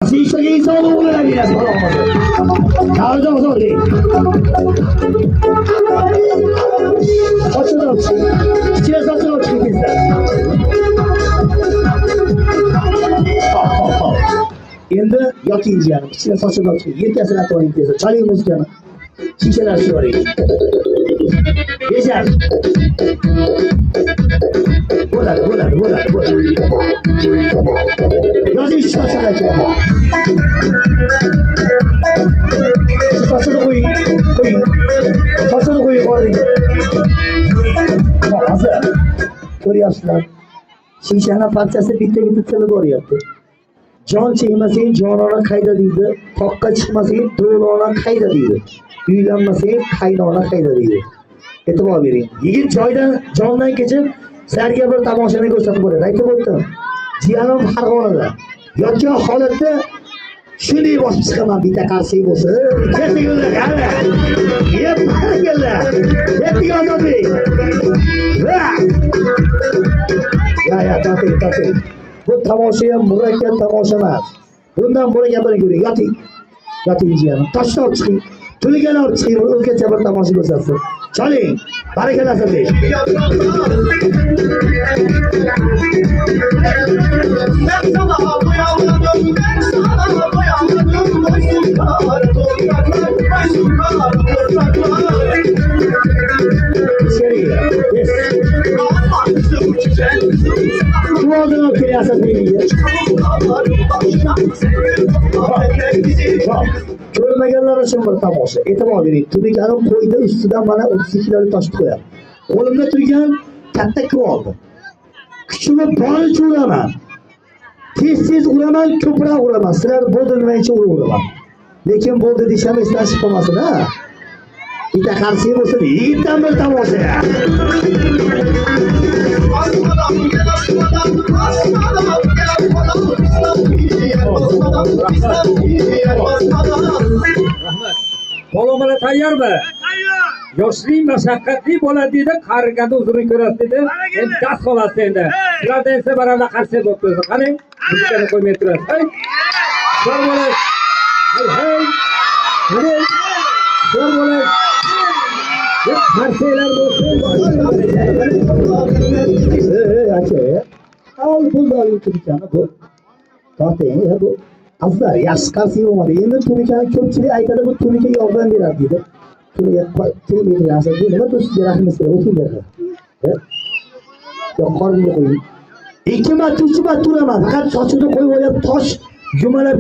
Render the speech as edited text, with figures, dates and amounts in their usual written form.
Shishaga inson o'g'lilar berasiz, bola olmasa. Kavda ozodi. Sochini olchi. Ichine sochini olchi ketsa. Endi yoting jiyanim, ichine sochini olchi. Yelkasini qo'ying desa, chaling muzkani. Shishalar shivoring. Yeshar. Bo'ladi. Yozish sochini aytadi. Sochini qo'ying. Sochini qo'ying, qo'ying. Hozir ko'ryapsizlar. Shishani parchasi bitta tilib boryapti. Jon chekmasang jonona qayda deydi. Toqqa chiqmasang do'lona qayda deydi. Uylanmasang qaynona qayda deydi. E'tibor bering. Yigit jondan kechib sizlarga bir tomoshani ko'rsatib qo'yadi. Aytib o'tdim. Jiyanim Farg'onada. Yotgan holatda shunday bosib chiqaman bitta qarshi bo'lsa. Ketinglar qara. Yeb kellar. Yetdik ozodlik. Ya, to'xtang. Bu tomosha ham murakkab tomosha emas. Bundan murakkabini ko'ring. Yoting jiyanim. Toshni olib chiqing. Tulgani olib chiqing. O'zgacha bir tomosha ko'rsatsin. Chaling. Barakalloh sizga. Duadan kıyasat değil. Ko'rmaganlar uchun bir tomosha. E'tibor bering. Turganim qo'ydi ustidan mana 32 kilolik tosh qo'yadi. Qo'limda turgan katta quvoldi. Kuchimni boricha uraman. Tez uraman, ko'proq uraman. Sizlar bo'ldi nimaga uraman. Lekin bo'ldi desam esdan chiqib qolmasin, ha? Bitta qarshi bo'lsa, yigitdan bir tomosha. Bola tayyormi? Yoshlik mashaqqatli bo'ladi dedi, qariganda uzrni ko'rasiz dedi. Endi dast olasiz endi. Ularda esa baralla qarshi bo'lib turadi. Qarang, muzikani qo'ymay turasiz. Hey! Zo'r bo'ladi. Hey! Qarang. Zo'r bo'ladi. Qarshilar bo'lsin. Aka. Al pullarni turkani bu. To'xtang, bu Azizlar, yaxshi qarshi bo'lmadi. Endi turkani ko'pchilik aytadi, bu turka yordam beradi dedi. Turga kelmaydi, bu nima do'stga rahmingiz kerak, o'tinglar. Yo, qoringa qo'ying. 2 marta 3 marta uraman. Faqat sochini qo'yib olib tosh yumalab